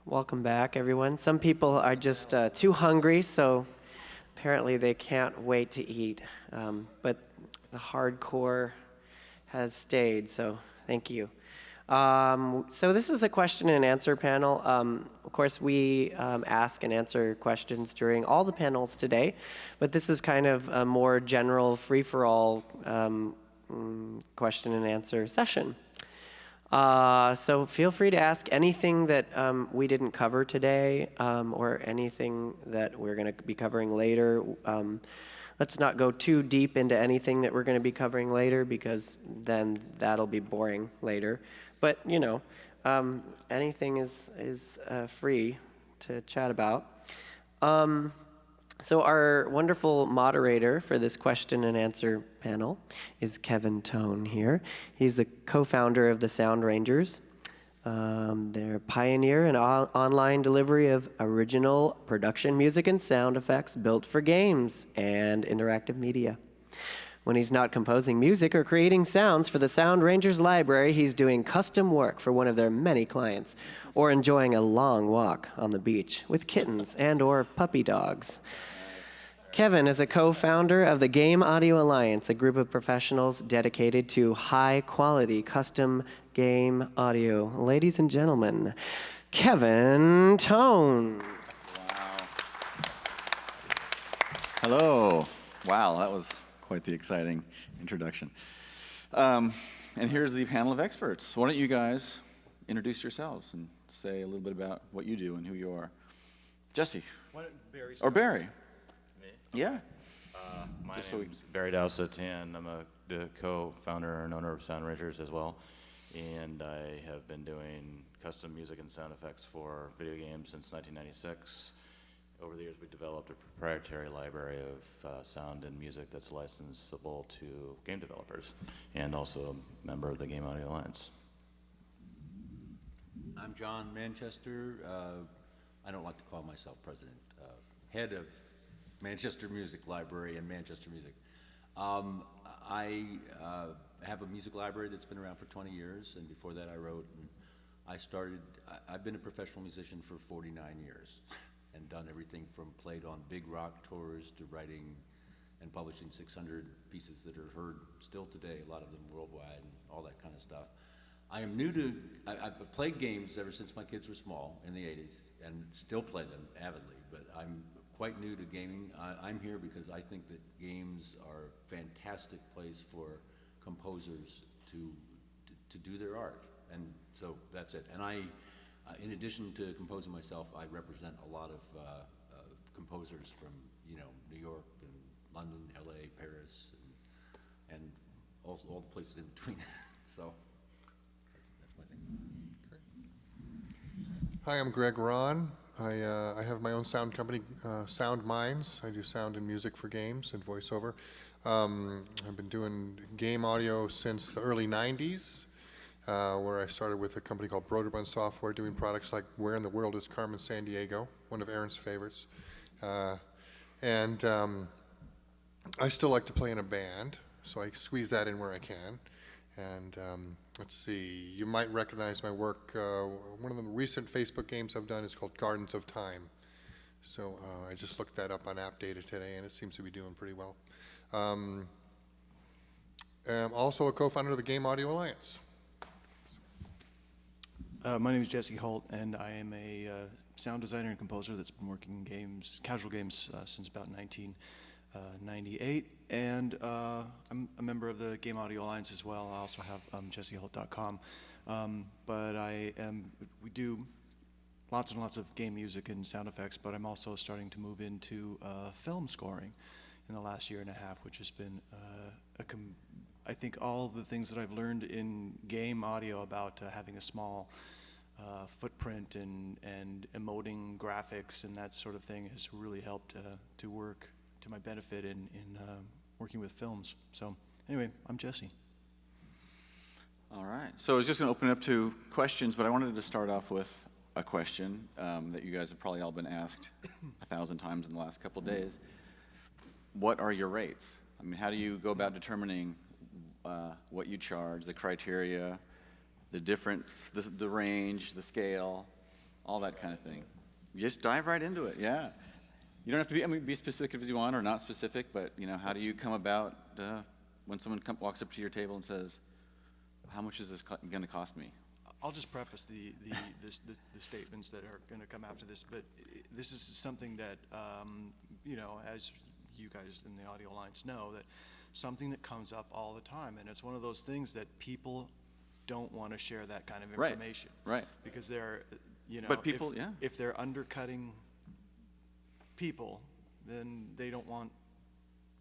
Welcome back, everyone. Some people are just too hungry, so apparently they can't wait to eat. But the hardcore has stayed, so thank you. So this is a question and answer panel. Of course, we ask and answer questions during all the panels today, but this is kind of a more general, free-for-all question and answer session. So feel free to ask anything that we didn't cover today, or anything that we're going to be covering later. Let's not go too deep into anything that we're going to be covering later, because then that'll be boring later. But, you know, anything is free to chat about. So our wonderful moderator for this question and answer panel is Kevin Tone here. He's the co-founder of the Sound Rangers. They're pioneer in online delivery of original production music and sound effects built for games and interactive media. When he's not composing music or creating sounds for the Sound Rangers library, he's doing custom work for one of their many clients, or enjoying a long walk on the beach with kittens and or puppy dogs. Kevin is a co-founder of the Game Audio Alliance, a group of professionals dedicated to high-quality custom game audio. Ladies and gentlemen, Kevin Tone. Wow. Hello. Wow, that was quite the exciting introduction. And here's the panel of experts. Why don't you guys introduce yourselves and say a little bit about what you do and who you are. Jesse. Why don't Barry or Barry. Me? Yeah. My name's Barry Dowsett, and I'm the co-founder and owner of Sound Rangers as well. And I have been doing custom music and sound effects for video games since 1996. Over the years, we developed a proprietary library of sound and music that's licensable to game developers, and also a member of the Game Audio Alliance. I'm John Manchester. I don't like to call myself president. Head of Manchester Music Library and Manchester Music. I have a music library that's been around for 20 years, and before that I wrote, and I've been a professional musician for 49 years and done everything from played on big rock tours to writing and publishing 600 pieces that are heard still today, a lot of them worldwide and all that kind of stuff. I am new to, I've played games ever since my kids were small in the 80s and still play them avidly, but I'm quite new to gaming. I'm here because I think that games are a fantastic place for composers to do their art, and so that's it. And I, in addition to composing myself, I represent a lot of composers from New York and London, LA, Paris, and also all the places in between. So that's my thing. Great. Hi, I'm Greg Ron. I have my own sound company, Sound Minds. I do sound and music for games and voiceover. I've been doing game audio since the early 90s, where I started with a company called Broderbund Software, doing products like Where in the World is Carmen Sandiego, one of Aaron's favorites. And I still like to play in a band, so I squeeze that in where I can. And let's see, you might recognize my work. One of the recent Facebook games I've done is called Gardens of Time. So I just looked that up on App Data today, and it seems to be doing pretty well. I'm also a co-founder of the Game Audio Alliance. My name is Jesse Holt, and I am a sound designer and composer that's been working in games, casual games, since about 1998. And I'm a member of the Game Audio Alliance as well. I also have jesseholt.com. But we do lots and lots of game music and sound effects, but I'm also starting to move into film scoring in the last year and a half, which has been, I think all the things that I've learned in game audio about having a small footprint and emoting graphics and that sort of thing has really helped to work to my benefit in working with films. So anyway, I'm Jesse. All right. So I was just going to open it up to questions, but I wanted to start off with a question that you guys have probably all been asked 1,000 times in the last couple of days. What are your rates? I mean, how do you go about determining what you charge, the criteria, the difference, the range, the scale, all that kind of thing? You just dive right into it, yeah. You don't have to be, I mean, be specific as you want or not specific, but, you know, how do you come about when someone walks up to your table and says, how much is this going to cost me? I'll just preface the statements that are going to come after this, but this is something that, you know, as you guys in the audio alliance know, that something that comes up all the time, and it's one of those things that people don't want to share that kind of information. Right. Because they're, you know, But people, yeah. if they're undercutting people, then they don't want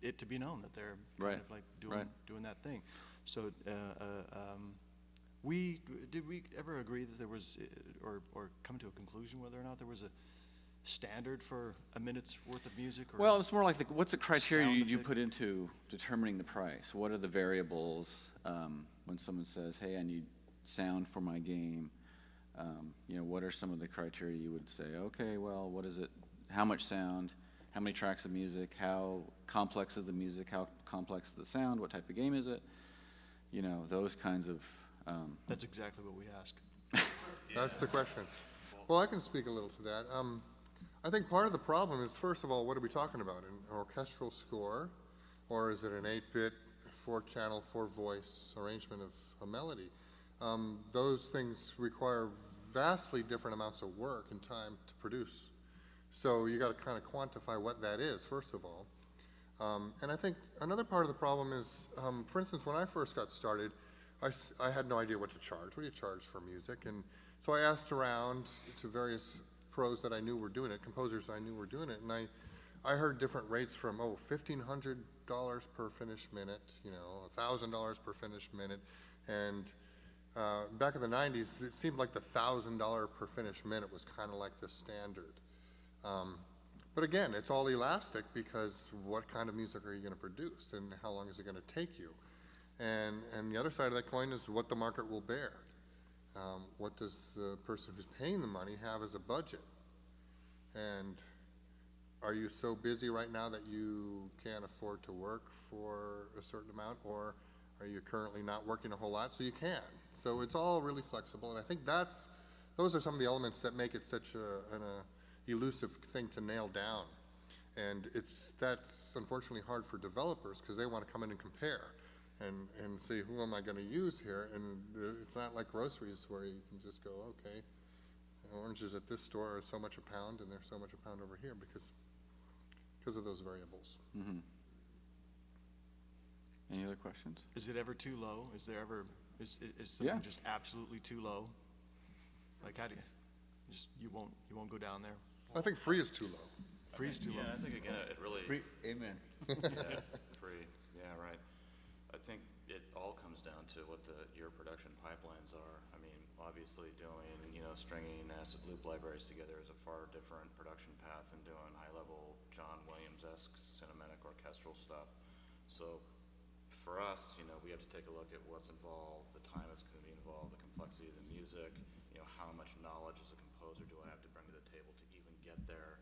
it to be known that they're kind of like doing that thing. So did we ever agree that there was, or come to a conclusion whether or not there was a standard for a minute's worth of music? Or well, it's more like what's the criteria sound you effect? put into determining the price? What are the variables when someone says, hey, I need sound for my game? You know, what are some of the criteria you would say, okay, well, what is it? How much sound? How many tracks of music? How complex is the music? How complex is the sound? What type of game is it? You know, those kinds of... That's exactly what we ask. That's the question. Well, I can speak a little to that. I think part of the problem is, first of all, what are we talking about? An orchestral score, or is it an 8-bit, 4-channel, 4-voice arrangement of a melody? Those things require vastly different amounts of work and time to produce. So you got to kind of quantify what that is, first of all. And I think another part of the problem is, for instance, when I first got started, I had no idea what to charge. What do you charge for music? And so I asked around to various pros that I knew were doing it, composers I knew were doing it, and I heard different rates from, $1,500 per finished minute, you know, $1,000 per finished minute, and back in the 90s, it seemed like the $1,000 per finished minute was kind of like the standard. But again, it's all elastic because what kind of music are you going to produce and how long is it going to take you? And the other side of that coin is what the market will bear. What does the person who's paying the money have as a budget? And are you so busy right now that you can't afford to work for a certain amount, or are you currently not working a whole lot so you can? So it's all really flexible, and I think those are some of the elements that make it such an elusive thing to nail down. And that's unfortunately hard for developers because they want to come in and compare and see, who am I going to use here? And it's not like groceries where you can just go, okay, oranges at this store are so much a pound and they're so much a pound over here because of those variables. Mm-hmm. Any other questions? Is it ever too low? Is something just absolutely too low? Like, how do you won't go down there? I think free is too low. Free is too low. Yeah, I think again, it really... Free, amen. Yeah, free, yeah, right. I think it all comes down to what your production pipelines are. I mean, obviously doing, stringing acid loop libraries together is a far different production path than doing high-level John Williams-esque cinematic orchestral stuff. So for us, we have to take a look at what's involved, the time that's going to be involved, the complexity of the music, how much knowledge as a composer do I have to bring to the table to even get there?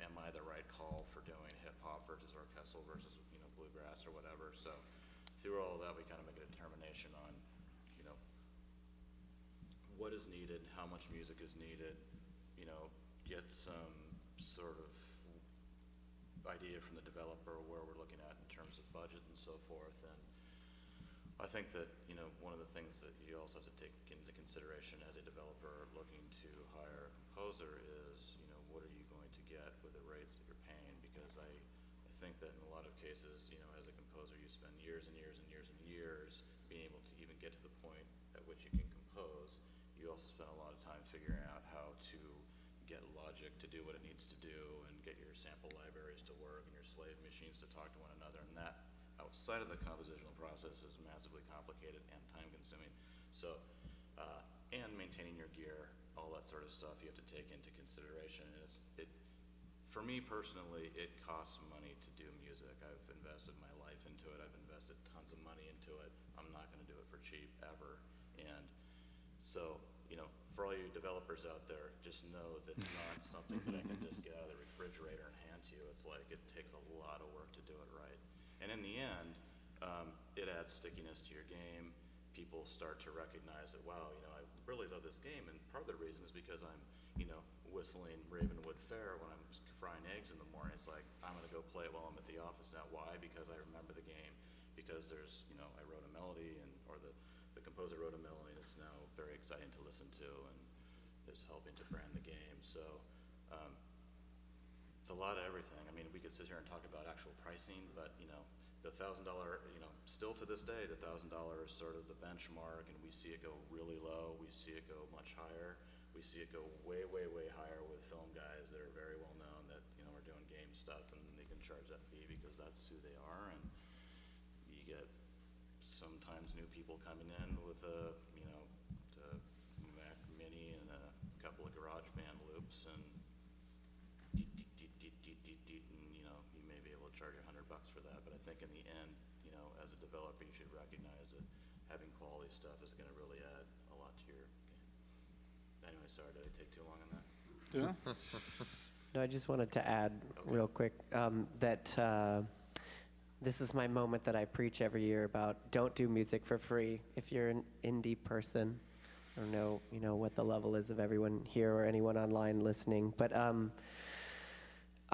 Am I the right call for doing hip-hop versus orchestral versus, bluegrass or whatever? So through all of that, we kind of make a determination on, what is needed, how much music is needed, get some sort of idea from the developer where we're looking at in terms of budget and so forth. And I think that, one of the things that you also have to take into consideration as a developer looking to hire a composer is, what are you going to get with the rates that you're paying? Because I think that in a lot of cases, as a composer, you spend years and years and years and years being able to even get to the point at which you can compose. You also spend a lot of time figuring out how to get Logic to do what it needs to do and get your sample libraries to work and your slave machines to talk to one another. And that, outside of the compositional process, is massively complicated and time-consuming. So, and maintaining your gear, all that sort of stuff you have to take into consideration. And for me personally, it costs money to do music. I've invested my life into it. I've invested tons of money into it. I'm not going to do it for cheap ever. And so, for all you developers out there, just know that it's not something that I can just get out of the refrigerator and hand to you. It's like it takes a lot of work to do it right. And in the end, it adds stickiness to your game. People start to recognize that, wow, I really love this game. And part of the reason is because I'm, whistling Ravenwood Fair when I'm frying eggs in the morning. It's like, I'm going to go play it while I'm at the office. Now, why? Because I remember the game. Because there's, I wrote a melody, or the composer wrote a melody, and it's now very exciting to listen to and is helping to brand the game. So it's a lot of everything. I mean, we could sit here and talk about actual pricing, but, the $1,000, still to this day, the $1,000 is sort of the benchmark, and we see it go really low. We see it go much higher. We see it go way, way, way higher with film guys that are very well known that, are doing game stuff, and they can charge that fee because that's who they are. And you get sometimes new people coming in with a, to Mac Mini and a couple of GarageBand loops, and you may be able to charge $100 for that. But I think in the end, as a developer, you should recognize that having quality stuff is going to really add a lot to your game. Anyway, sorry, did I take too long on that? Yeah. No, I just wanted to add real quick that this is my moment that I preach every year about don't do music for free. If you're an indie person, I don't know, what the level is of everyone here or anyone online listening, but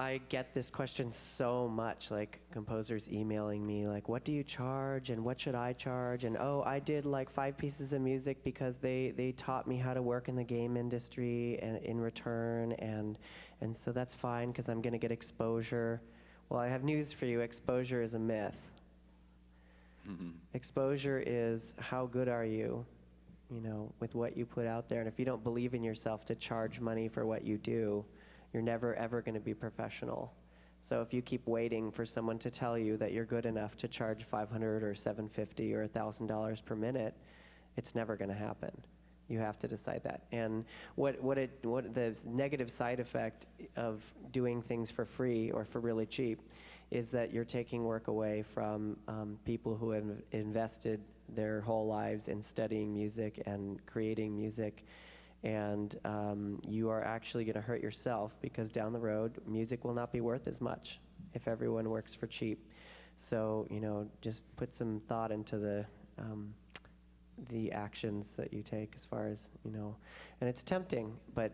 I get this question so much, like composers emailing me, like, what do you charge and what should I charge? And oh, I did like 5 pieces of music because they taught me how to work in the game industry and in return, and so that's fine because I'm gonna get exposure. Well, I have news for you, exposure is a myth. Mm-hmm. Exposure is how good are you, with what you put out there. And if you don't believe in yourself to charge money for what you do, you're never, ever going to be professional. So if you keep waiting for someone to tell you that you're good enough to charge $500 or $750 or $1,000 per minute, it's never going to happen. You have to decide that. And what the negative side effect of doing things for free or for really cheap is that you're taking work away from people who have invested their whole lives in studying music and creating music. And you are actually going to hurt yourself because down the road, music will not be worth as much if everyone works for cheap. So, just put some thought into the actions that you take as far as, and it's tempting, but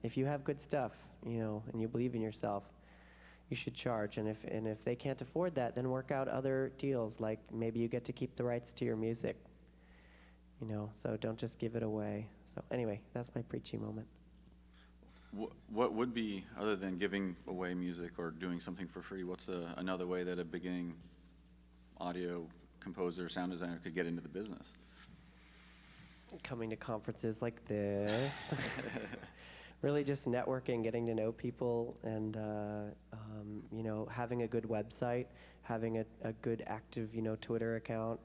if you have good stuff, and you believe in yourself, you should charge. And if they can't afford that, then work out other deals, like maybe you get to keep the rights to your music, so don't just give it away. So anyway, that's my preachy moment. What would be, other than giving away music or doing something for free, what's another way that a beginning audio composer, sound designer could get into the business? Coming to conferences like this. Really just networking, getting to know people, and having a good website, having a good active, Twitter account,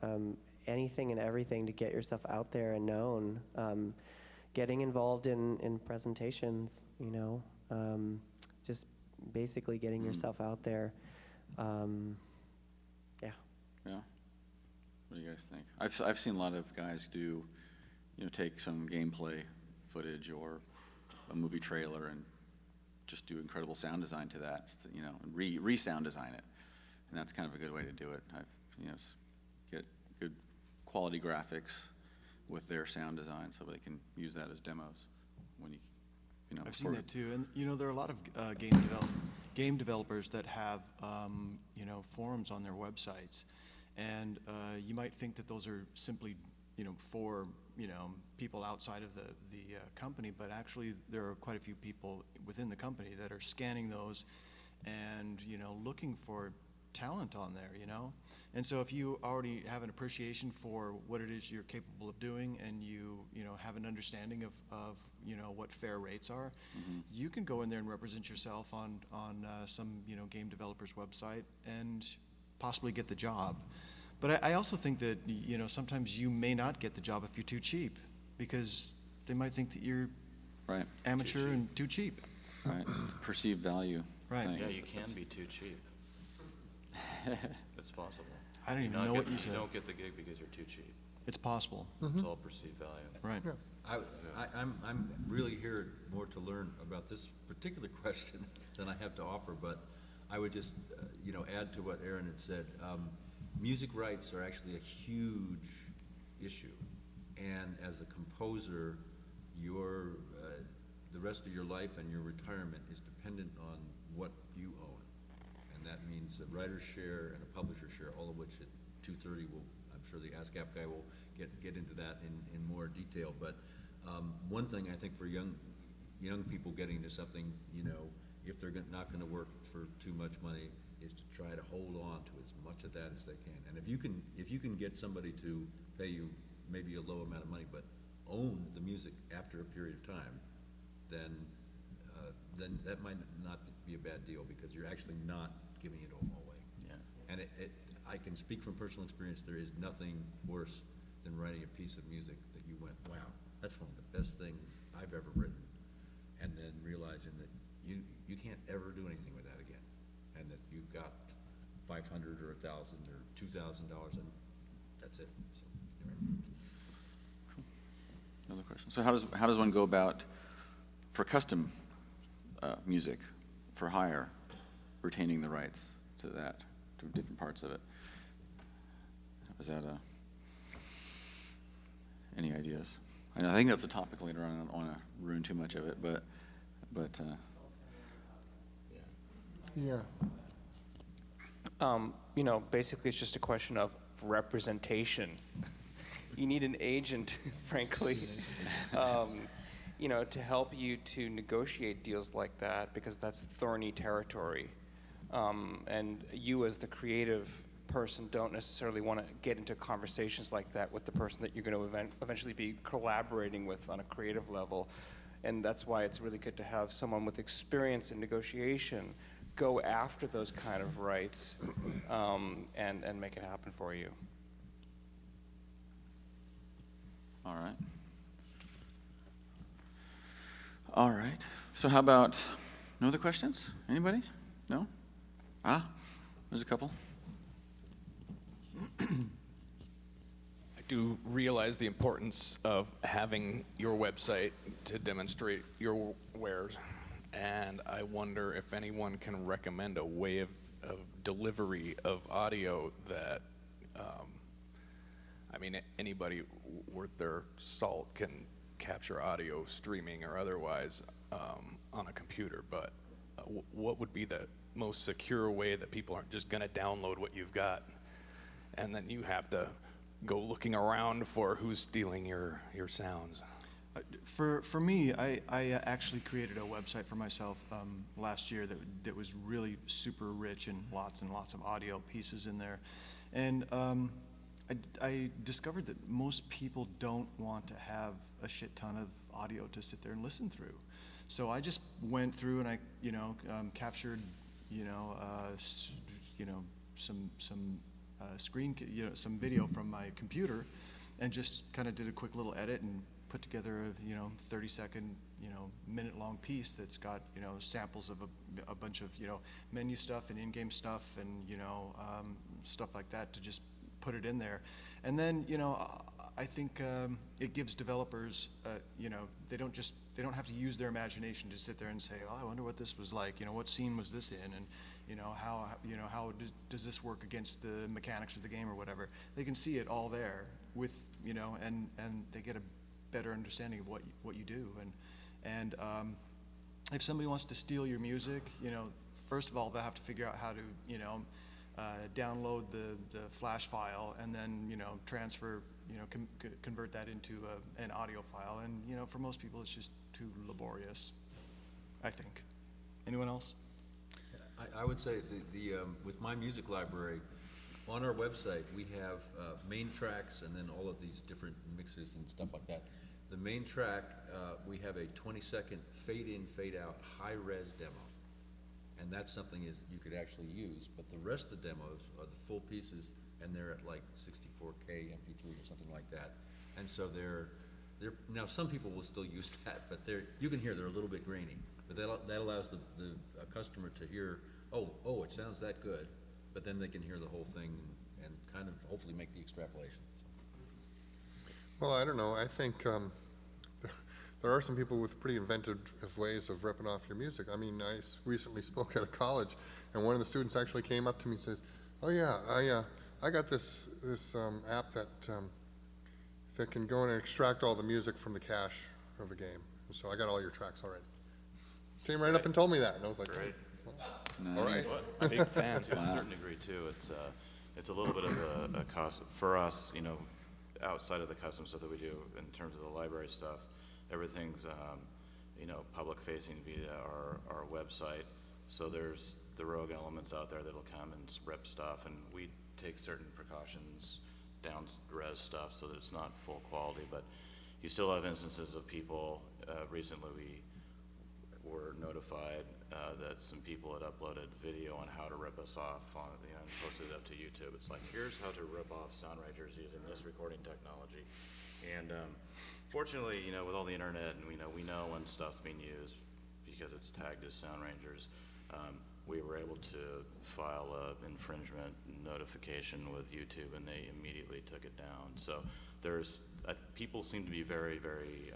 anything and everything to get yourself out there and known. Getting involved in presentations, just basically getting yourself out there. Yeah. Yeah. What do you guys think? I've seen a lot of guys do, take some gameplay footage or a movie trailer and just do incredible sound design to that, and re-sound design it. And that's kind of a good way to do it. Get good quality graphics with their sound design so they can use that as demos when I've seen that too, and there are a lot of game developers that have forums on their websites, and you might think that those are simply for people outside of the company, but actually there are quite a few people within the company that are scanning those and looking for talent on there, and so if you already have an appreciation for what it is you're capable of doing, and you have an understanding of what fair rates are, you can go in there and represent yourself on some game developer's website and possibly get the job. But I also think that sometimes you may not get the job if you're too cheap, because they might think that you're right. amateur and too cheap. Right. Perceived value. Right. Thing. Yeah, you can be too cheap. It's possible. I don't even know what you said. You don't get the gig because you're too cheap. It's possible. It's all perceived value. Right. Yeah. I'm really here more to learn about this particular question than I have to offer, but I would just, add to what Aaron had said. Music rights are actually a huge issue, and as a composer, the rest of your life and your retirement is dependent on what you own, and that means a writer's share and a publisher's share, all of which at 2:30 I'm sure the ASCAP guy will get into that in more detail. But one thing I think for young people getting into something, if they're not going to work for too much money, is to try to hold on to as much of that as they can. And if you can get somebody to pay you maybe a low amount of money, but own the music after a period of time, then that might not be a bad deal, because you're actually not giving it all away. Yeah. And I can speak from personal experience. There is nothing worse than writing a piece of music that you went, wow, that's one of the best things I've ever written, and then realizing that you can't ever do anything with that again, and that you've got $500 or $1,000 or $2,000, and that's it. So, anyway. Another question. So how does one go about, for custom music, for hire, retaining the rights to different parts of it? Is that any ideas? I think that's a topic later on. I don't want to ruin too much of it, but Yeah. Basically it's just a question of representation. You need an agent, frankly, to help you to negotiate deals like that, because that's thorny territory. And you as the creative person don't necessarily want to get into conversations like that with the person that you're going to eventually be collaborating with on a creative level. And that's why it's really good to have someone with experience in negotiation go after those kind of rights and make it happen for you. all right. All right. So how about, no other questions? Anybody? No? There's a couple. I do realize the importance of having your website to demonstrate your wares, and I wonder if anyone can recommend a way of delivery of audio that, anybody worth their salt can capture audio streaming or otherwise on a computer, but what would be the most secure way that people aren't just going to download what you've got and then you have to go looking around for who's stealing your sounds? For me, I actually created a website for myself last year that was really super rich and lots of audio pieces in there. And I discovered that most people don't want to have a shit ton of audio to sit there and listen through. So I just went through and I, captured, some some video from my computer, and just kind of did a quick little edit and put together a 30-second, minute-long piece that's got samples of a bunch of menu stuff and in-game stuff and stuff like that, to just put it in there. And then I think it gives developers they don't have to use their imagination to sit there and say, oh, I wonder what this was like, what scene was this in, and how does this work against the mechanics of the game or whatever. They can see it all there with and they get a better understanding of what you do. And if somebody wants to steal your music, first of all, they'll have to figure out how to download the flash file and then transfer, convert that into an audio file. And for most people, it's just too laborious, I think. Anyone else? I would say with my music library, on our website, we have main tracks and then all of these different mixes and stuff like that. The main track, we have a 20-second fade-in, fade-out, high-res demo. And that's something you could actually use. But the rest of the demos are the full pieces, and they're at like 64K MP3 or something like that. And so they're now some people will still use that, but you can hear they're a little bit grainy. But that allows the customer to hear, oh, it sounds that good, but then they can hear the whole thing and kind of hopefully make the extrapolation. Well, I don't know. I think there are some people with pretty inventive ways of ripping off your music. I mean, I recently spoke at a college, And one of the students actually came up to me and says, "Oh yeah, I got this app that can go in and extract all the music from the cache of a game. So I got all your tracks already." Came right up and told me that, and I was like, Great. "All right." Big fan. To a certain degree too, it's a little bit of a cost for us, outside of the custom stuff that we do in terms of the library stuff. Everything's public facing via our website. So there's the rogue elements out there that'll come and rip stuff, and we take certain precautions, down res stuff, so that it's not full quality. But you still have instances of people. Recently, we were notified that some people had uploaded video on how to rip us off on it, and posted it up to YouTube. It's like, here's how to rip off Sound Rangers using this recording technology. And fortunately, with all the internet, and we know when stuff's being used because it's tagged as Sound Rangers. We were able to file an infringement notification with YouTube, and they immediately took it down. So people seem to be very, very,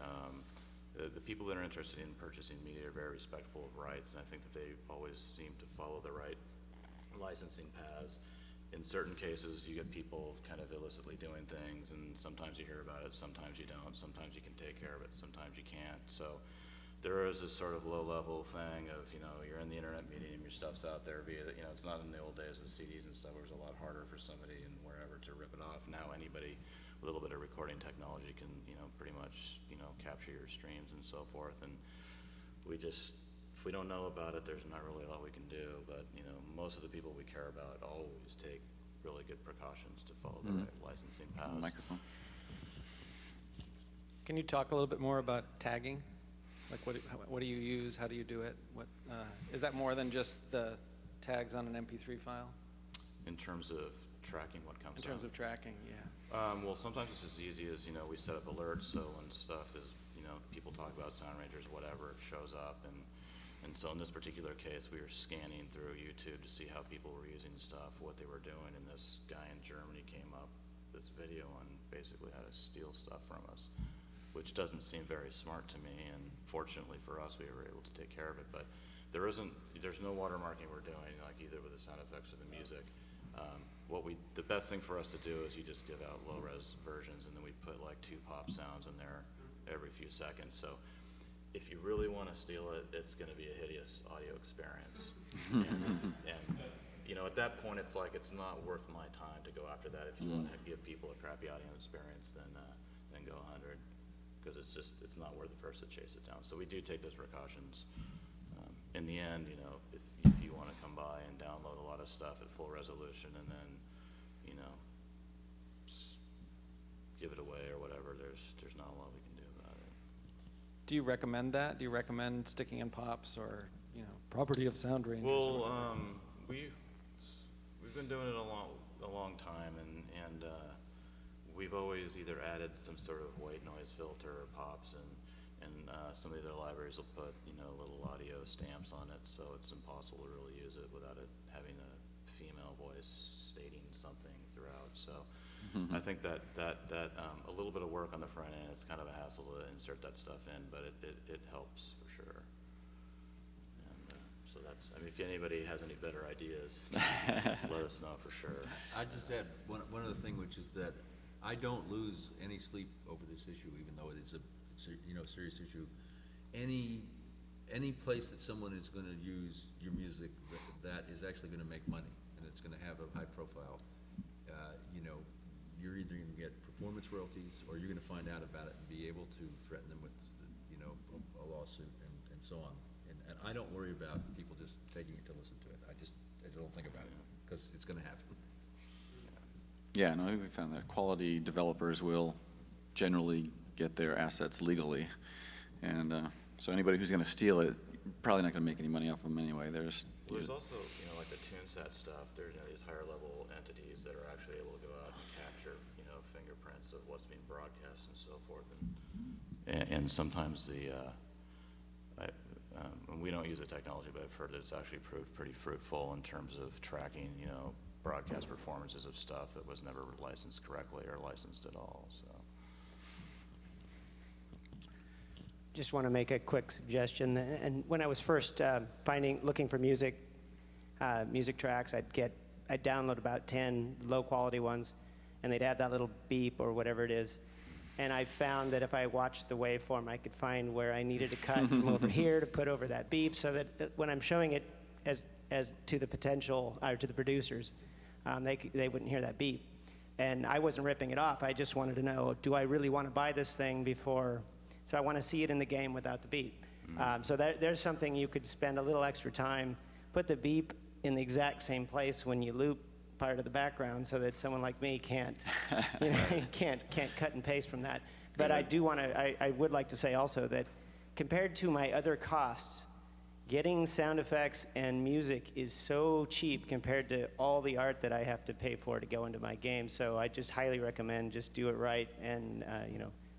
the people that are interested in purchasing media are very respectful of rights, and I think that they always seem to follow the right licensing paths. In certain cases, you get people kind of illicitly doing things, and sometimes you hear about it, sometimes you don't, sometimes you can take care of it, sometimes you can't. So there is this sort of low-level thing of, you're in the internet medium, your stuff's out there via, it's not in the old days with CDs and stuff where it was a lot harder for somebody and wherever to rip it off. Now anybody with a little bit of recording technology can, pretty much, capture your streams and so forth. And if we don't know about it, there's not really a lot we can do. But, most of the people we care about always take really good precautions to follow the right licensing paths. Microphone. Can you talk a little bit more about tagging? Like what do you use? How do you do it? Is that more than just the tags on an MP3 file? In terms of tracking what comes out? In terms of tracking, yeah. Well, sometimes it's as easy as, we set up alerts, so when stuff is, people talk about Sound Rangers, whatever, it shows up. And so in this particular case, we were scanning through YouTube to see how people were using stuff, what they were doing, and this guy in Germany came up with this video on basically how to steal stuff from us, which doesn't seem very smart to me, and fortunately for us, we were able to take care of it. But there's no watermarking we're doing, like either with the sound effects or the music. The best thing for us to do is you just give out low-res versions, and then we put like 2 pop sounds in there every few seconds. So if you really want to steal it, it's going to be a hideous audio experience. and at that point, it's like it's not worth my time to go after that. If you want to give people a crappy audio experience, then go 100, because it's not worth it for us to chase it down. So we do take those precautions. In the end, if you want to come by and download a lot of stuff at full resolution and then, give it away or whatever, there's not a lot we can do about it. Do you recommend that? Do you recommend sticking in pops or, property of Sound Rangers? Well, we've been doing it a long time, and we've always either added some sort of white noise filter or pops, and some of the other libraries will put little audio stamps on it, so it's impossible to really use it without it having a female voice stating something throughout. So I think that a little bit of work on the front end, it's kind of a hassle to insert that stuff in, but it helps for sure. And so if anybody has any better ideas, let us know for sure. I'd just add one other thing, which is that I don't lose any sleep over this issue, even though it is a serious issue. Any place that someone is going to use your music that is actually going to make money and it's going to have a high profile, you're either going to get performance royalties or you're going to find out about it and be able to threaten them with, a lawsuit and so on. And I don't worry about people just taking it to listen to it. I don't think about it because it's going to happen. Yeah, no, we found that quality developers will generally get their assets legally, and so anybody who's going to steal it probably not going to make any money off of them anyway. There's also, like the TuneSet stuff. There's these higher level entities that are actually able to go out and capture, fingerprints of what's being broadcast and so forth, and sometimes we don't use the technology, but I've heard that it's actually proved pretty fruitful in terms of tracking, broadcast performances of stuff that was never licensed correctly or licensed at all. So. Just want to make a quick suggestion. And when I was first looking for music, music tracks. I'd download about 10 low quality ones, and they'd have that little beep or whatever it is. And I found that if I watched the waveform, I could find where I needed to cut from over here to put over that beep, so that when I'm showing it as to the potential, or to the producers, they wouldn't hear that beep. And I wasn't ripping it off. I just wanted to know, do I really want to buy this thing before? So I want to see it in the game without the beep. So there's something you could spend a little extra time, put the beep in the exact same place when you loop part of the background, so that someone like me can't, can't cut and paste from that. But I do want to, I would like to say also that compared to my other costs, getting sound effects and music is so cheap compared to all the art that I have to pay for to go into my game. So I just highly recommend just do it right and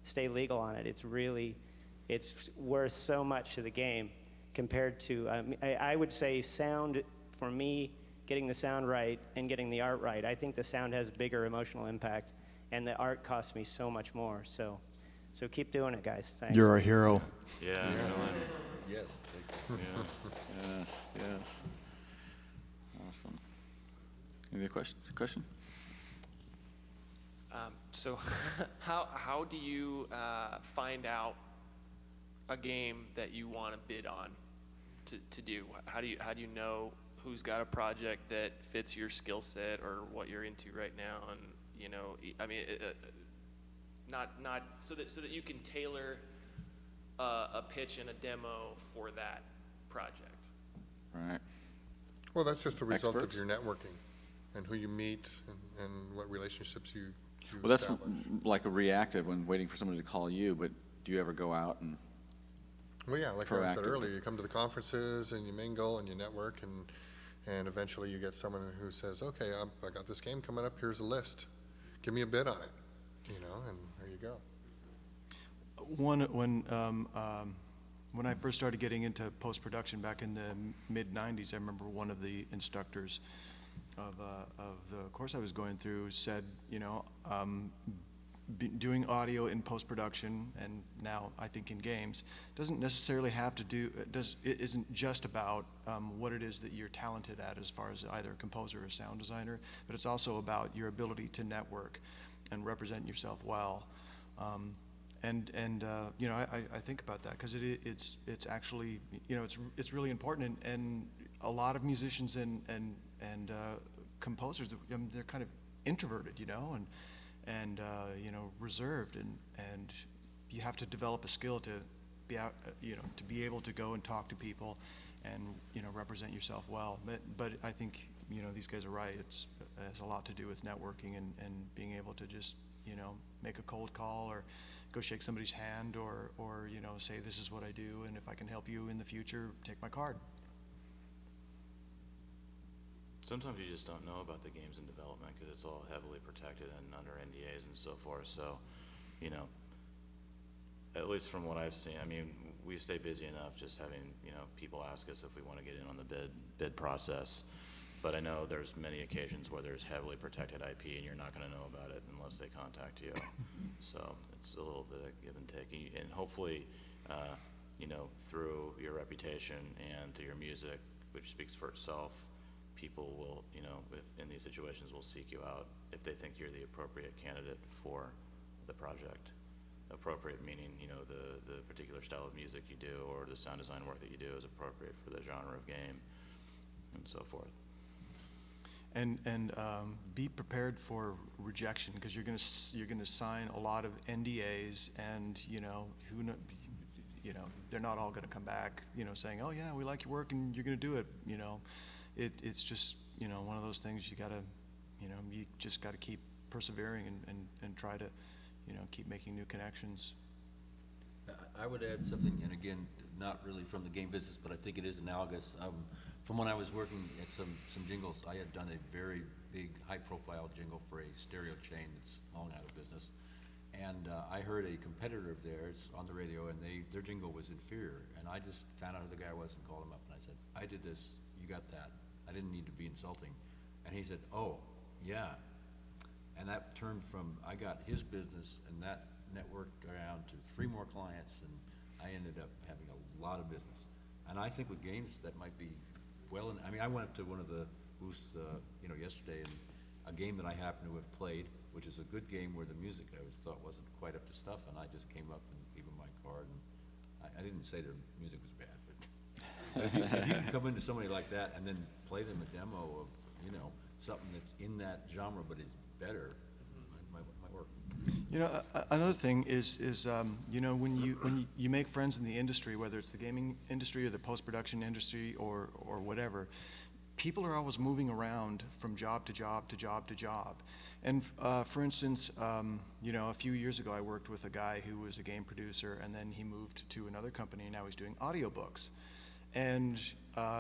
stay legal on it. It's worth so much to the game compared to, I would say sound, for me, getting the sound right and getting the art right. I think the sound has bigger emotional impact, and the art costs me so much more. So keep doing it, guys. Thanks. You're a hero. Yeah. Yes. Thank you. Yes. Awesome. Any other questions? Question? So how do you find out a game that you want to bid on to do? How do you know who's got a project that fits your skill set or what you're into right now? And I mean, not so that you can tailor a pitch and a demo for that project. Right. Well, that's just a result Experts? of your networking and who you meet and what relationships you Well, that's establish. like a reactive when waiting for somebody to call you, but do you ever go out and Well, yeah, like Aaron said proactively? earlier, you come to the conferences and you mingle and you network, and eventually you get someone who says, okay, I got this game coming up, here's a list. Give me a bid on it, and there you go. When I first started getting into post-production back in the mid-'90s, I remember one of the instructors of the course I was going through said, doing audio in post-production, and now I think in games, doesn't necessarily have to do, it isn't just about what it is that you're talented at as far as either a composer or sound designer, but it's also about your ability to network and represent yourself well. I think about that because it's actually, it's really important, and a lot of musicians and composers, they're kind of introverted, and reserved, and you have to develop a skill to be out, to be able to go and talk to people and represent yourself well. But I think these guys are right. It has a lot to do with networking and being able to just make a cold call or go shake somebody's hand or say this is what I do, and if I can help you in the future, take my card. Sometimes you just don't know about the games in development because it's all heavily protected and under NDAs and so forth. So, at least from what I've seen, I mean, we stay busy enough just having, people ask us if we want to get in on the bid process. But I know there's many occasions where there's heavily protected IP and you're not going to know about it unless they contact you. So it's a little bit of give and take. And hopefully, through your reputation and through your music, which speaks for itself, people will, in these situations will seek you out if they think you're the appropriate candidate for the project. Appropriate meaning, the particular style of music you do or the sound design work that you do is appropriate for the genre of game and so forth. And be prepared for rejection because you're gonna sign a lot of NDAs, and they're not all gonna come back saying, oh yeah, we like your work and you're gonna do it. It's just one of those things you gotta you just gotta keep persevering and try to keep making new connections. I would add something, and again, not really from the game business, but I think it is analogous. From when I was working at some jingles, I had done a very big, high-profile jingle for a stereo chain that's long out of business. And I heard a competitor of theirs on the radio, and their jingle was inferior. And I just found out who the guy was and called him up, and I said, I did this, you got that. I didn't need to be insulting. And he said, oh, yeah. And that turned from, I got his business, and that networked around to 3 more clients, and I ended up having a lot of business. And I think with games, that might be well, and I mean, I went up to one of the booths, yesterday, and a game that I happen to have played, which is a good game where the music I always thought wasn't quite up to stuff, and I just came up and gave them my card, and I didn't say their music was bad, but if you can come into somebody like that and then play them a demo of, something that's in that genre but is better, it might work. Another thing is when you make friends in the industry, whether it's the gaming industry or the post-production industry or whatever, people are always moving around from job to job to job to job. And for instance, a few years ago, I worked with a guy who was a game producer, and then he moved to another company, and now he's doing audiobooks. And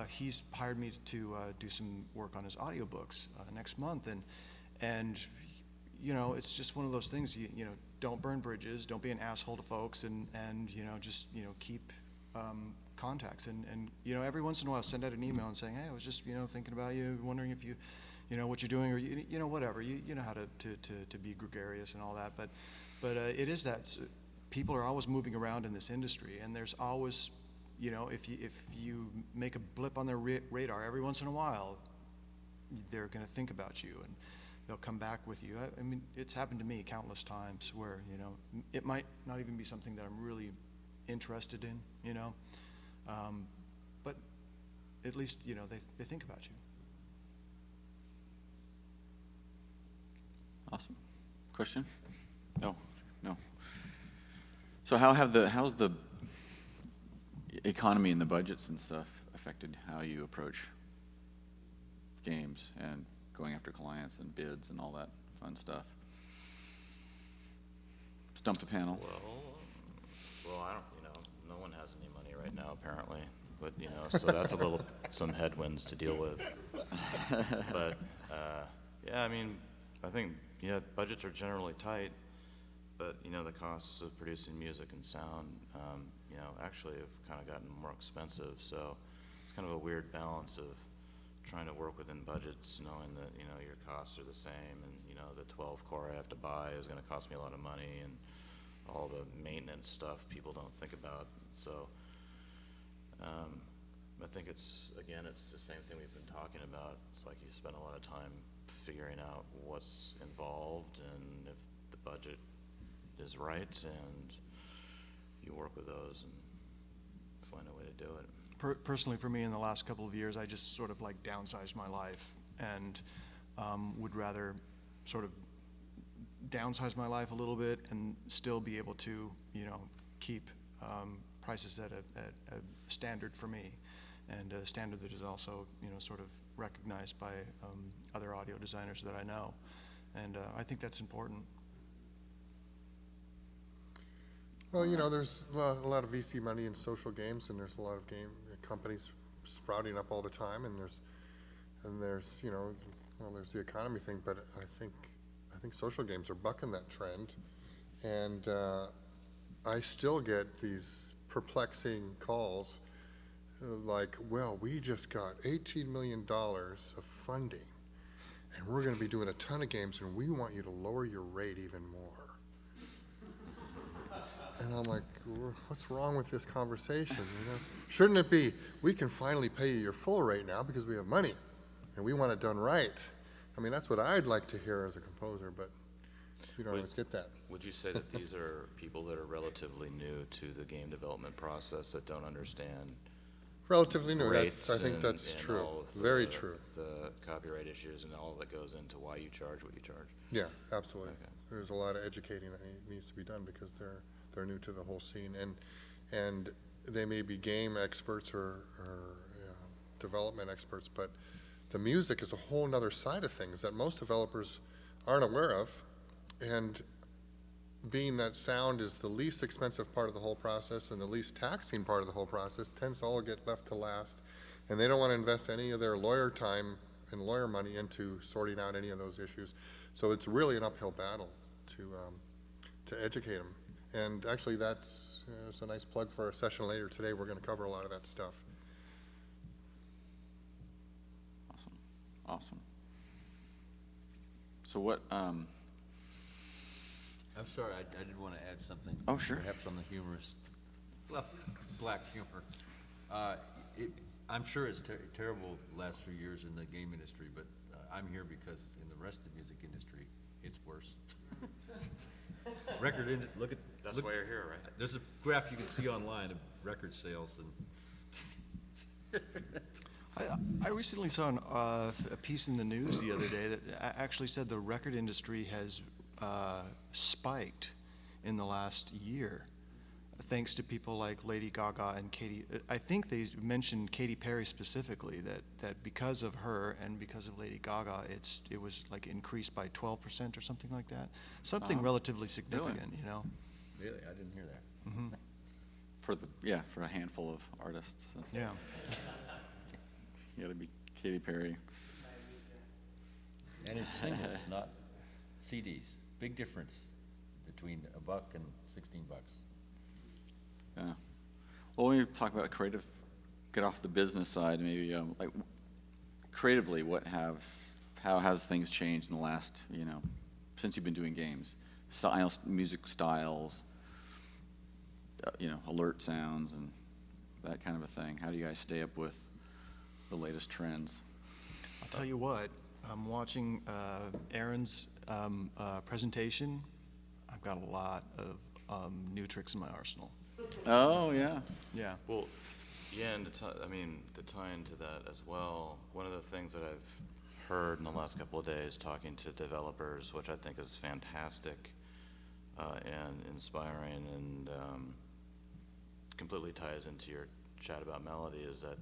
he's hired me to do some work on his audiobooks next month. And it's just one of those things. Don't burn bridges. Don't be an asshole to folks, and just keep contacts. And every once in a while, send out an email and saying, hey, I was just thinking about you, wondering if you what you're doing, or whatever. You know how to be gregarious and all that. But it is that people are always moving around in this industry, and there's always if you make a blip on their radar every once in a while, they're going to think about you, and they'll come back with you. I mean, it's happened to me countless times where, it might not even be something that I'm really interested in, but at least, they think about you. Awesome. Question? No. So how's the economy and the budgets and stuff affected how you approach games and going after clients and bids and all that fun stuff? Stump the panel. Well, I don't, no one has any money right now apparently, but so that's some headwinds to deal with. But yeah, I mean, I think budgets are generally tight, but the costs of producing music and sound, actually have kind of gotten more expensive. So it's kind of a weird balance of trying to work within budgets, knowing that your costs are the same, and the 12 core I have to buy is going to cost me a lot of money, and all the maintenance stuff people don't think about. So I think it's the same thing we've been talking about. It's like you spend a lot of time figuring out what's involved and if the budget is right, and you work with those and find a way to do it. Personally, for me, in the last couple of years, I just sort of downsized my life, and would rather sort of downsize my life a little bit and still be able to, keep prices at a standard for me, and a standard that is also, sort of recognized by other audio designers that I know, and I think that's important. Well, there's a lot of VC money in social games, and there's a lot of game companies sprouting up all the time, and there's there's the economy thing, but I think social games are bucking that trend, and I still get these perplexing calls like, well, we just got $18 million of funding, and we're going to be doing a ton of games, and we want you to lower your rate even more. And I'm like, what's wrong with this conversation? Shouldn't it be, we can finally pay you your full rate now because we have money, and we want it done right? I mean, that's what I'd like to hear as a composer, but you don't always get that. Would you say that these are people that are relatively new to the game development process, that don't understand Relatively new, rates I think and- that's and true, all of very the- true. the copyright issues and all that goes into why you charge what you charge? Yeah, absolutely. Okay. There's a lot of educating that needs to be done because they're new to the whole scene, and they may be game experts or development experts, but the music is a whole nother side of things that most developers aren't aware of, and being that sound is the least expensive part of the whole process and the least taxing part of the whole process, tends to all get left to last, and they don't want to invest any of their lawyer time and lawyer money into sorting out any of those issues. So it's really an uphill battle to educate them. And actually, that's a nice plug for a session later today. We're going to cover a lot of that stuff. Awesome. So what? I'm sorry, I did want to add something. Oh, sure. Perhaps on the humorous, black humor. I'm sure it's terrible the last few years in the game industry, but I'm here because in the rest of the music industry, it's worse. Look at. That's look, why you're here, right? There's a graph you can see online of record sales, and I recently saw a piece in the news the other day that actually said the record industry has spiked in the last year, thanks to people like Lady Gaga and Katy. I think they mentioned Katy Perry specifically, that because of her and because of Lady Gaga, it was like increased by 12% or something like that. Something relatively significant, you know. really, I didn't hear that. Mm-hmm. For a handful of artists. Yeah. You gotta be Katy Perry. And it's singles, not CDs. Big difference between $1 and $16. Yeah. Well, when we talk about creative, get off the business side, maybe like creatively, how has things changed in the last, since you've been doing games? Styles, music styles, alert sounds and that kind of a thing. How do you guys stay up with the latest trends? I'll tell you what, I'm watching Aaron's presentation. I've got a lot of new tricks in my arsenal. Oh, yeah. Yeah. Well, yeah, and to tie into that as well, one of the things that I've heard in the last couple of days talking to developers, which I think is fantastic and inspiring and completely ties into your chat about melody, is that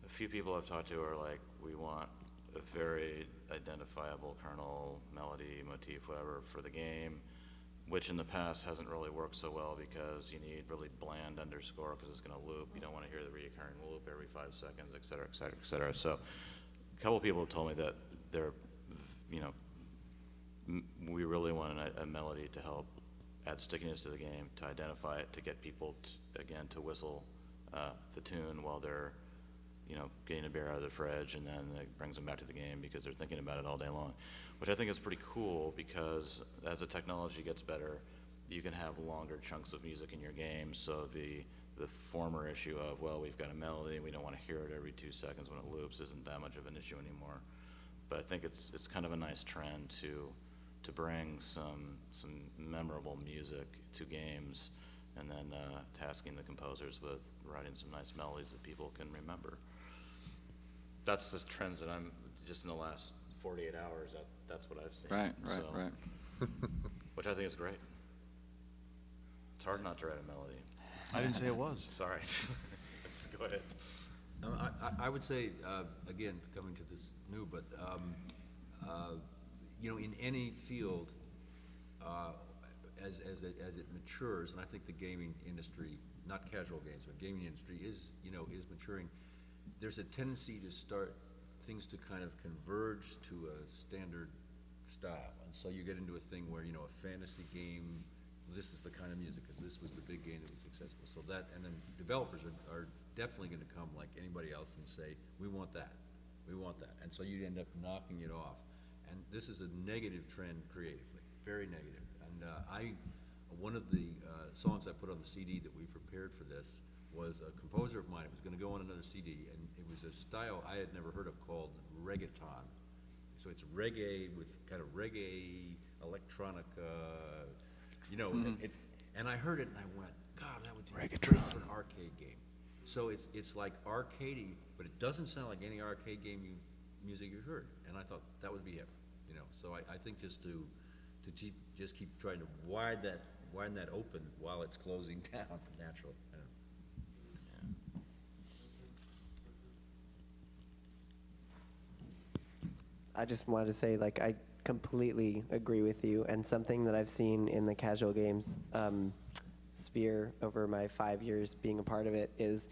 a few people I've talked to are like, we want a very identifiable kernel, melody, motif, whatever, for the game, which in the past hasn't really worked so well because you need really bland underscore because it's going to loop. You don't want to hear the recurring loop every 5 seconds, et cetera, et cetera, et cetera. So a couple of people have told me that they're, we really want a melody to help add stickiness to the game, to identify it, to get people, again, to whistle the tune while they're, getting a beer out of the fridge, and then it brings them back to the game because they're thinking about it all day long, which I think is pretty cool because as the technology gets better, you can have longer chunks of music in your game. So the former issue of, well, we've got a melody and we don't want to hear it every 2 seconds when it loops isn't that much of an issue anymore. But I think it's kind of a nice trend to bring some memorable music to games, and then tasking the composers with writing some nice melodies that people can remember. That's the trends that I'm, just in the last 48 hours, that's what I've seen. Right. Which I think is great. It's hard not to write a melody. I didn't say it was. Sorry. Let's go ahead. I would say, again, coming to this new, but in any field, as it matures, and I think the gaming industry, not casual games, but gaming industry is maturing. There's a tendency to start things to kind of converge to a standard style, and so you get into a thing where a fantasy game, this is the kind of music because this was the big game that was successful. So that, and then developers are definitely going to come like anybody else and say, we want that, and so you end up knocking it off, and this is a negative trend creatively, very negative. And one of the songs I put on the CD that we prepared for this was a composer of mine. It was going to go on another CD, and it was a style I had never heard of called reggaeton. So it's reggae with kind of reggae, electronica, and I heard it and I went, God, that would be great for an arcade game. So it's like arcadey, but it doesn't sound like any arcade game music you've heard. And I thought that would be it, So I think just to keep trying to widen that open while it's closing down naturally. I just wanted to say, I completely agree with you, and something that I've seen in the casual games sphere over my 5 years being a part of it is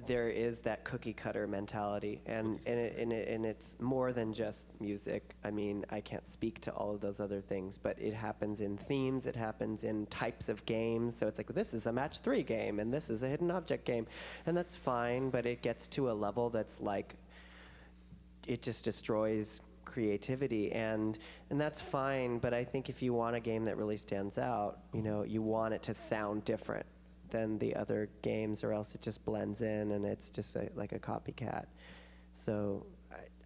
there is that cookie cutter mentality, and it's more than just music. I mean, I can't speak to all of those other things, but it happens in themes, it happens in types of games. So it's like, this is a match 3 game, and this is a hidden object game, and that's fine, but it gets to a level that's like, it just destroys creativity, and that's fine. But I think if you want a game that really stands out, you want it to sound different. than the other games, or else it just blends in and it's just like a copycat. So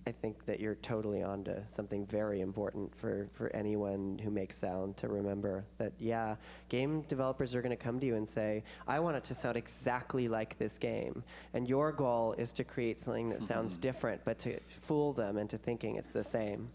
I think that you're totally onto something very important for anyone who makes sound to remember that, yeah, game developers are going to come to you and say, I want it to sound exactly like this game. And your goal is to create something that sounds different, but to fool them into thinking it's the same.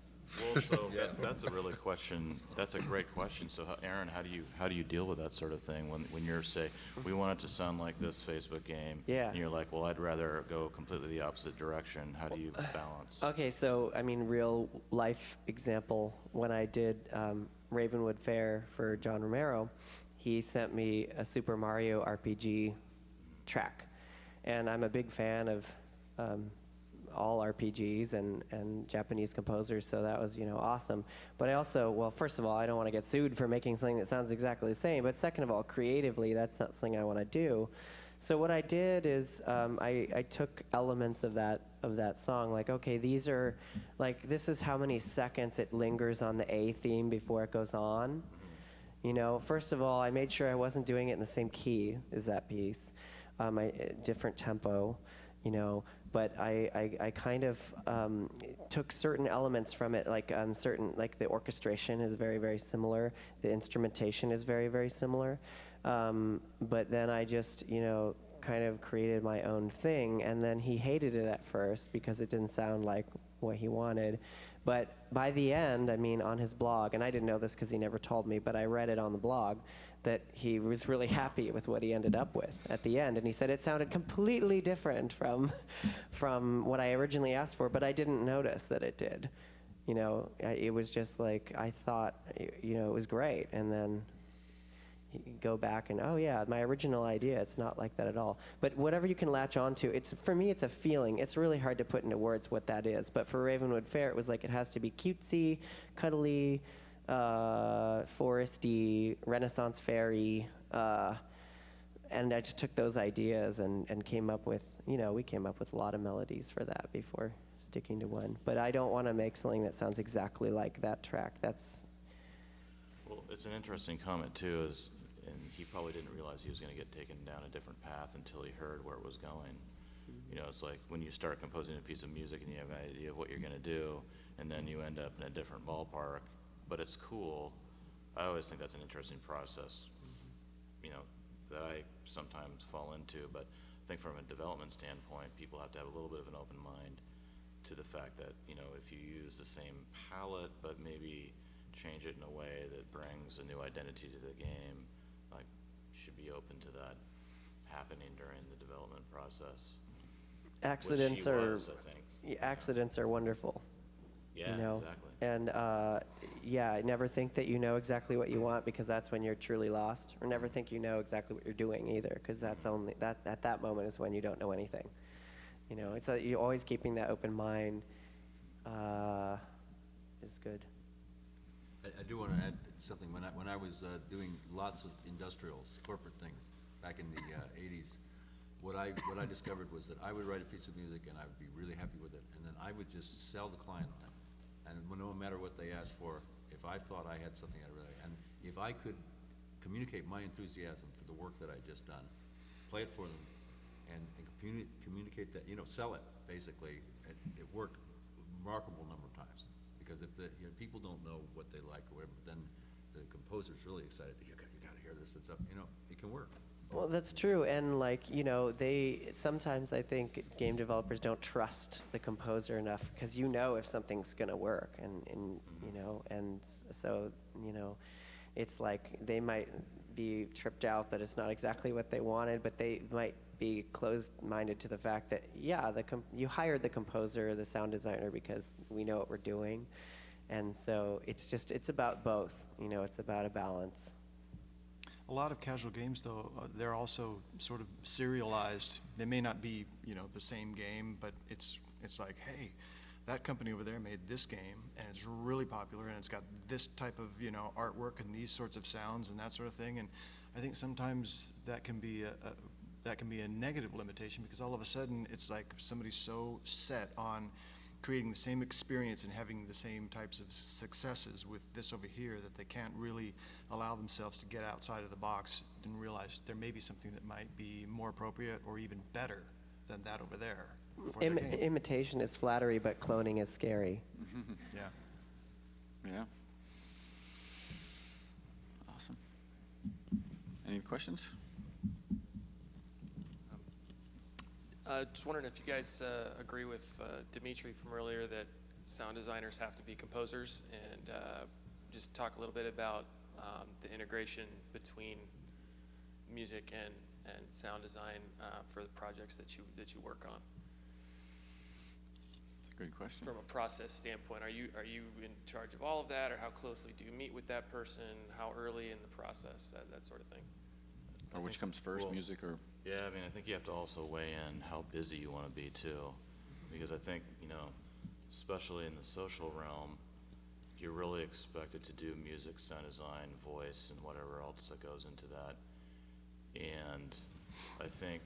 Well, so that's a really question. That's a great question. So, Aaron, how do you deal with that sort of thing when you're say we want it to sound like this Facebook game, Yeah. and you're like, well, I'd rather go completely the opposite direction. How do you balance? Okay, so I mean, real life example. When I did Ravenwood Fair for John Romero, he sent me a Super Mario RPG track, and I'm a big fan of all RPGs and Japanese composers, so that was, awesome. But I also, well, first of all, I don't want to get sued for making something that sounds exactly the same, but second of all, creatively, that's not something I want to do. So what I did is I took elements of that song, like, okay, these are, like, this is how many seconds it lingers on the A theme before it goes on. First of all, I made sure I wasn't doing it in the same key as that piece, different tempo, but I kind of took certain elements from it, like the orchestration is very, very similar, the instrumentation is very, very similar, but then I just, kind of created my own thing, and then he hated it at first because it didn't sound like what he wanted. But by the end, I mean, on his blog, and I didn't know this because he never told me, but I read it on the blog, that he was really happy with what he ended up with at the end. And he said it sounded completely different from what I originally asked for, but I didn't notice that it did. It was just like, I thought, it was great. And then you go back and, oh yeah, my original idea, it's not like that at all. But whatever you can latch onto, for me, it's a feeling. It's really hard to put into words what that is. But for Ravenwood Fair, it was like, it has to be cutesy, cuddly, foresty, Renaissance fairy, and I just took those ideas and came up with, we came up with a lot of melodies for that before sticking to one. But I don't want to make something that sounds exactly like that track. Well, it's an interesting comment too, and he probably didn't realize he was going to get taken down a different path until he heard where it was going. It's like when you start composing a piece of music and you have an idea of what you're going to do, and then you end up in a different ballpark, but it's cool. I always think that's an interesting process, that I sometimes fall into, but I think from a development standpoint, people have to have a little bit of an open mind to the fact that, if you use the same palette, but maybe change it in a way that brings a new identity to the game, like, you should be open to that happening during the development process. Accidents are wonderful. Yeah, exactly. And never think that you know exactly what you want, because that's when you're truly lost. Or never think you know exactly what you're doing either, because that's only at that moment is when you don't know anything. It's you're always keeping that open mind is good. I do want to add something. When I was doing lots of industrials, corporate things, back in the 80s, what I discovered was that I would write a piece of music and I would be really happy with it, and then I would just sell the client on it. And no matter what they asked for, if I thought I had something and if I could communicate my enthusiasm for the work that I just done, play it for them, and communicate that, sell it, basically, it worked a remarkable number of times. Because if people don't know what they like or whatever, then the composer's really excited. You got to hear this. It's up. It can work. Well, that's true, and sometimes I think game developers don't trust the composer enough, because if something's gonna work, and so it's like they might be tripped out that it's not exactly what they wanted, but they might be closed-minded to the fact that you hired the composer or the sound designer because we know what we're doing, and so it's about both. It's about a balance. A lot of casual games, though, they're also sort of serialized. They may not be, the same game, but it's like, hey, that company over there made this game, and it's really popular, and it's got this type of, artwork and these sorts of sounds and that sort of thing. And I think sometimes that can be a negative limitation, because all of a sudden it's like somebody's so set on creating the same experience and having the same types of successes with this over here, that they can't really allow themselves to get outside of the box and realize there may be something that might be more appropriate or even better than that over there for their game. Imitation is flattery, but cloning is scary. Yeah. Yeah. Awesome. Any questions? Just wondering if you guys agree with Dimitri from earlier that sound designers have to be composers, and just talk a little bit about the integration between music and sound design for the projects that you work on. That's a good question. From a process standpoint, are you in charge of all of that, or how closely do you meet with that person? How early in the process, that sort of thing? Or which comes first, well, music or? Yeah, I mean, I think you have to also weigh in how busy you want to be too, because I think, you know, especially in the social realm, you're really expected to do music, sound design, voice, and whatever else that goes into that. And I think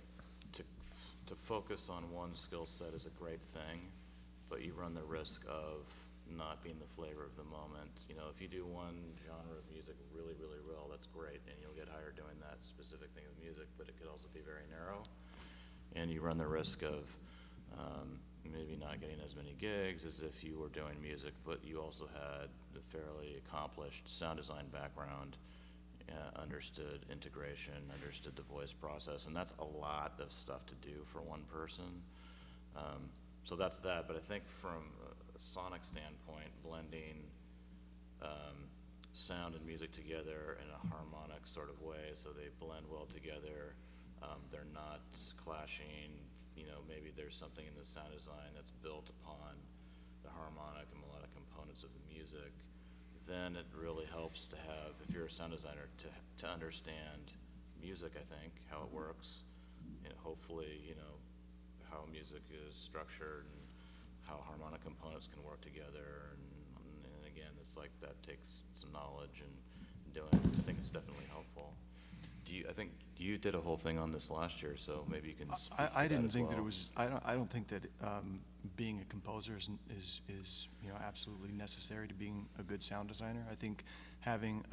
to focus on one skill set is a great thing, but you run the risk of not being the flavor of the moment. You know, if you do one genre of music really, really well, that's great, and you'll get hired doing that specific thing of music, but it could also be very narrow. And you run the risk of maybe not getting as many gigs as if you were doing music, but you also had a fairly accomplished sound design background, understood integration, understood the voice process, and that's a lot of stuff to do for one person. So that's that, but I think from sonic standpoint, blending sound and music together in a harmonic sort of way, so they blend well together. They're not clashing. You know, maybe there's something in the sound design that's built upon the harmonic and melodic components of the music. Then it really helps to have, if you're a sound designer, to understand music, I think, how it works, and hopefully, you know, how music is structured and how harmonic components can work together, and again, it's like that takes some knowledge and doing. I think it's definitely helpful. I think you did a whole thing on this last year, so maybe you can speak to I that didn't as think well. that it was. I don't think that being a composer is you know, absolutely necessary to being a good sound designer. I think having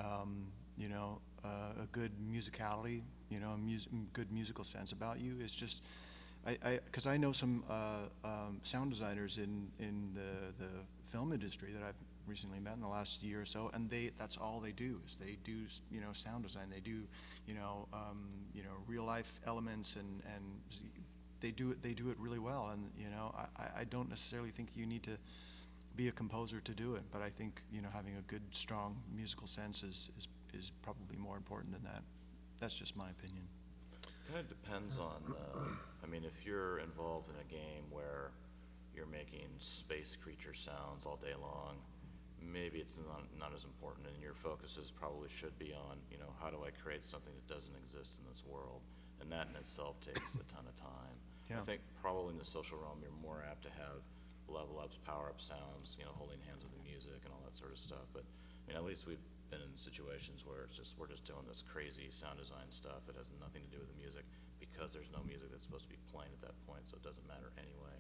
you know, a good musicality, you know, good musical sense about you is just. Because I know some sound designers in the film industry that I've recently met in the last year or so, and that's all they do is they do, you know, sound design. They do, you know, real life elements, and they do it really well. And you know, I don't necessarily think you need to be a composer to do it, but I think, you know, having a good, strong musical sense is probably more important than that. That's just my opinion. Kind of depends on, I mean, if you're involved in a game where you're making space creature sounds all day long, maybe it's not as important, and your focuses probably should be on, you know, how do I create something that doesn't exist in this world? And that in itself takes a ton of time. Yeah. I think probably in the social realm, you're more apt to have level ups, power up sounds, you know, holding hands with the music and all that sort of stuff. But I mean, at least we've been in situations where we're just doing this crazy sound design stuff that has nothing to do with the music, because there's no music that's supposed to be playing at that point, so it doesn't matter anyway.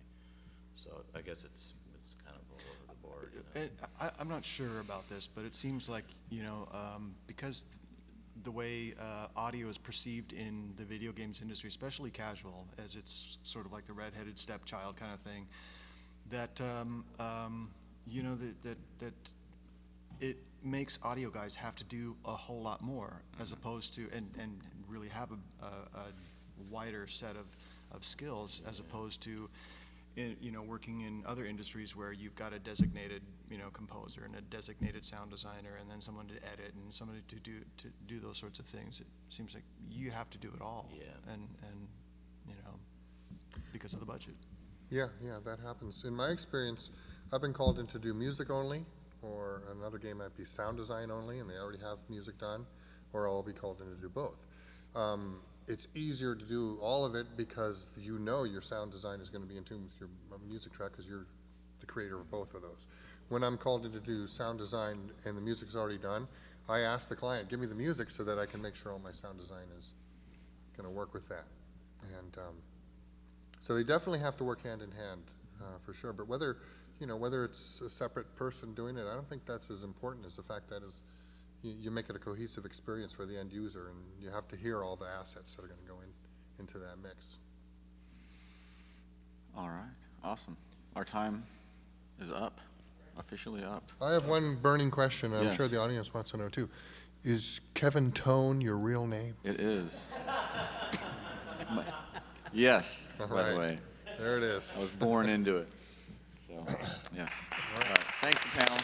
So I guess it's kind of all over the board. You know? I'm not sure about this, but it seems like, you know, because the way audio is perceived in the video games industry, especially casual, as it's sort of like the redheaded stepchild kind of thing, that you know, that it makes audio guys have to do a whole lot more, as opposed to, and really have a wider set of skills, as opposed to, you know, working in other industries where you've got a designated, you know, composer and a designated sound designer, and then someone to edit and somebody to do those sorts of things. It seems like you have to do it all. Yeah. And you know, because of the budget. Yeah, that happens. In my experience, I've been called in to do music only, or another game might be sound design only, and they already have music done, or I'll be called in to do both. It's easier to do all of it because you know your sound design is going to be in tune with your music track, because you're the creator of both of those. When I'm called in to do sound design and the music's already done, I ask the client, give me the music so that I can make sure all my sound design is going to work with that. And so they definitely have to work hand in hand, for sure. But whether whether it's a separate person doing it, I don't think that's as important as the fact that is you make it a cohesive experience for the end user, and you have to hear all the assets that are going to go into that mix. All right, awesome. Our time is up, officially up. I have one burning question, and I'm Yes. sure the audience wants to know too. Is Kevin Tone your real name? It is. Yes, All by the right. way. There it is. I was born into it. So, yes. All right. Thanks, the panel.